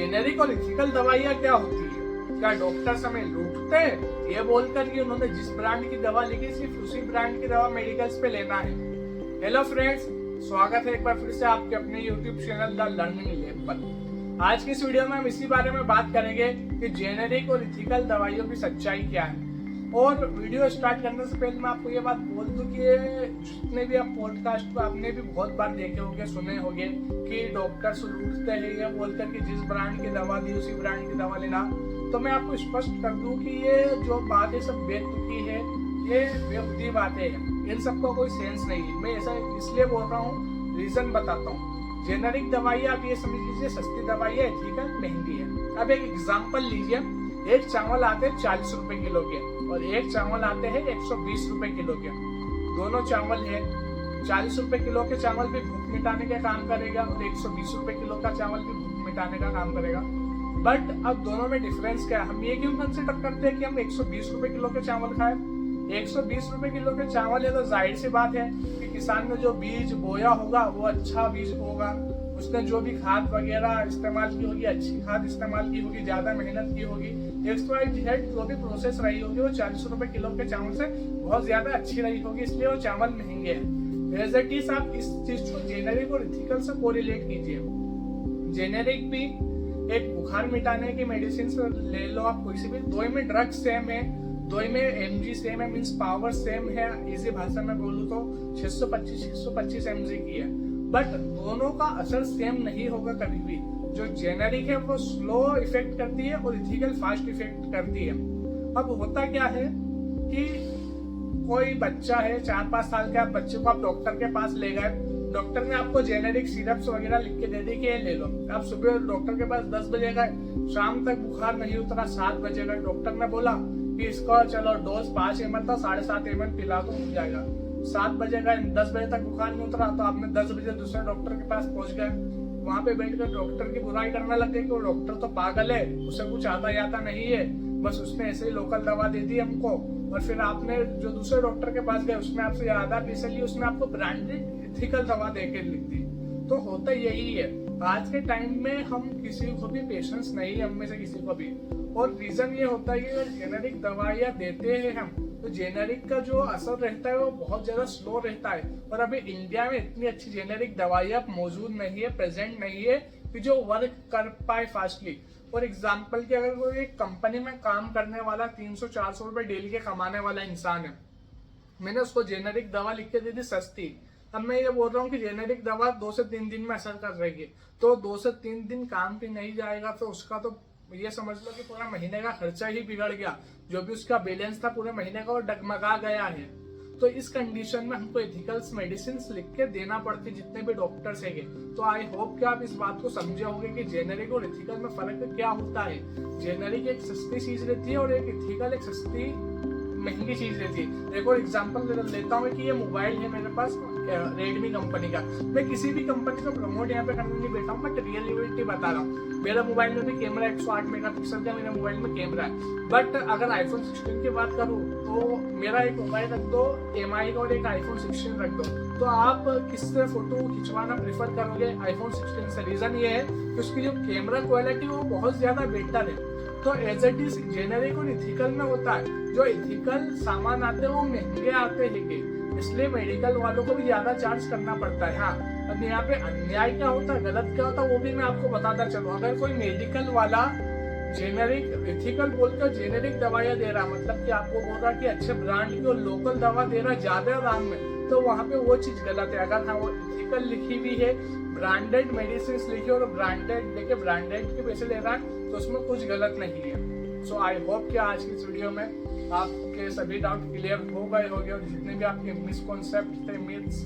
Generic और ethical दवाइयाँ क्या होती है? क्या डॉक्टर्स हमें लूटते हैं ये बोलकर कि उन्होंने जिस ब्रांड की दवा लिखी सिर्फ उसी ब्रांड की दवा मेडिकल्स पे लेना है? हेलो फ्रेंड्स, स्वागत है एक बार फिर से आपके अपने YouTube channel the learning lab पर। आज की इस वीडियो में हम इसी बारे में बात करेंगे कि जेनेरिक और इथिकल दवाइयों की सच्चाई क्या है। और वीडियो स्टार्ट करने से पहले मैं आपको ये बात बोल दूं कि जितने भी आप पॉडकास्ट पे आपने भी बहुत बार देखे होंगे, सुने होंगे कि डॉक्टर्स लूटते हैं ये बोलकर कि जिस ब्रांड की दवा दी उसी ब्रांड की दवा लेना। तो मैं आपको स्पष्ट कर दूं कि ये जो बात है सब बेतुकी है, ये बेहुदी बातें हैं, इन सबका कोई सेंस नहीं है। मैं ऐसा इसलिए बोल रहा हूँ, रीजन बताता हूँ। जेनेरिक दवाई आप ये समझ लीजिए सस्ती दवाई है, ठीक है, महंगी है। अब एक एग्जाम्पल लीजिए, एक चावल आते हैं 40 रुपए किलो के और एक चावल आते हैं 120 रुपए किलो के। दोनों चावल है, 40 रुपए किलो के चावल भी भूख मिटाने का काम करेगा और 120 रुपए किलो का चावल भी भूख मिटाने का काम करेगा। बट अब दोनों में डिफरेंस क्या है? हम ये क्यों कंसिडर करते हैं कि हम 120 रुपए किलो के चावल खाए? 120 रुपए किलो के चावल है तो जाहिर सी बात है कि किसान ने जो बीज बोया होगा वो अच्छा बीज होगा, उसने जो भी खाद वगैरह इस्तेमाल की होगी अच्छी खाद इस्तेमाल की होगी, ज्यादा मेहनत की होगी, जो भी प्रोसेस रही होगी वो 40 रुपए किलो के चावल से बहुत ज्यादा अच्छी रही होगी, इसलिए वो चावल महंगे हैं। एज इट इज आप इस चीज को जेनेरिक और इथिकल से कोरिलेट कीजिए। जेनेरिक भी एक बुखार मिटाने की मेडिसिन ले लो आप कोई सी भी, दो में ड्रग सेम है, दो में mg सेम है, मीन्स पावर सेम है। इसी भाषा में बोलूँ तो 625 mg की है, बट दोनों का असर सेम नहीं होगा कभी भी। जो जेनेरिक है वो स्लो इफेक्ट करती है और इथिकल फास्ट इफेक्ट करती है। अब होता क्या है कि कोई बच्चा है 4-5 साल के, आप बच्चे को आप डॉक्टर के पास ले गए, डॉक्टर ने आपको जेनेरिक सिरप्स वगैरह लिख के दे दी कि ये ले लो। आप सुबह डॉक्टर के पास 10 बजे गए, शाम तक बुखार नहीं उतरा, 7 बजे गए, डॉक्टर ने बोला कि इसका चलो डोज 5 ml था, 7.5 ml पिला दो, हो जाएगा। 7 बजे गए, 10 बजे तक बुखार नहीं उतरा तो आपने 10 बजे दूसरे डॉक्टर के पास पहुंच गए, वहां पे बैठकर डॉक्टर की बुराई करने लगे कि वो डॉक्टर तो पागल है, उसे कुछ आता जाता नहीं है, बस उसने ऐसे ही लोकल दवा दे दी हमको। और फिर आपने जो दूसरे डॉक्टर के पास गए उसने आपसे ज्यादा पैसे लिए, उसने आपको ब्रांडेड इथिकल दवा दे के लिख दी। तो होता यही है, आज के टाइम में हम किसी को भी पेशेंस नहीं है, हम में से किसी को भी। और रीजन ये होता है कि अगर जेनेरिक दवाइयाँ देते हैं हम, तो जेनेरिक का जो असर रहता है वो बहुत ज्यादा स्लो रहता है। और अभी इंडिया में इतनी अच्छी जेनेरिक दवाइयाँ मौजूद नहीं है, प्रेजेंट नहीं है कि जो वर्क कर पाए फास्टली। फॉर एग्जाम्पल कि अगर कोई एक कंपनी में काम करने वाला 300-400 रुपए डेली के कमाने वाला इंसान है, मैंने उसको जेनेरिक दवा लिख के दे दी सस्ती। अब मैं ये बोल रहा हूँ कि जेनेरिक दवा 2 से 3 दिन में असर कर रही है, तो 2 से 3 दिन काम भी नहीं जाएगा तो उसका तो ये समझ लो कि पूरा महीने का खर्चा ही बिगड़ गया, जो भी उसका बैलेंस था पूरे महीने का वो डगमगा गया है। तो इस कंडीशन में हमको एथिकल्स मेडिसिन लिख के देना पड़ती जितने भी डॉक्टर्स है। तो आई होप कि आप इस बात को समझे होंगे कि जेनेरिक और एथिकल में फर्क क्या होता है। जेनेरिक एक सस्ती चीज रहती है और एक एथिकल एक सस्ती महंगी चीज रहती है। एक और एग्जांपल लेता हूँ कि ये मोबाइल है मेरे पास रेडमी कंपनी का। मैं किसी भी कंपनी को प्रमोट यहाँ पे करने नहीं बैठा हूँ, बट रियलिटी बता रहा हूँ। मेरा मोबाइल में भी कैमरा 108 मेगापिक्सल का मेरे मोबाइल में कैमरा है। बट अगर आईफोन 16 की बात करूँ तो मेरा एक मोबाइल रख दो MI का और एक आईफोन 16 रख दो, तो आप किससे फोटो खिंचवाना प्रेफर करोगे? आईफोन 16 से। रीजन ये है कि उसकी जो कैमरा क्वालिटी वो बहुत ज्यादा बेटर है। तो एज इट इज जेनेरिक और इथिकल में होता है, जो इथिकल सामान आते हैं वो महंगे आते हैं, इसलिए मेडिकल वालों को भी ज्यादा चार्ज करना पड़ता है। हाँ, अब यहाँ पे अन्याय क्या होता है, गलत क्या होता है, वो भी मैं आपको बताता चलूं। अगर कोई मेडिकल वाला जेनेरिक इथिकल बोलकर जेनेरिक दवाइयाँ दे रहा, मतलब कि आपको बोल रहा कि अच्छे ब्रांड की और लोकल दवा दे रहा ज्यादा दाम में, तो वहाँ पे वो चीज गलत है। अगर हाँ वो इथिकल लिखी हुई है, ब्रांडेड मेडिसिन लिखी और ब्रांडेड लेके ब्रांडेड के पैसे ले रहा है, तो उसमें कुछ गलत नहीं है। सो आई होप कि आज की इस वीडियो में आपके सभी डाउट क्लियर हो गए होंगे और जितने भी आपके मिसकॉन्सेप्ट थे, मिथ्स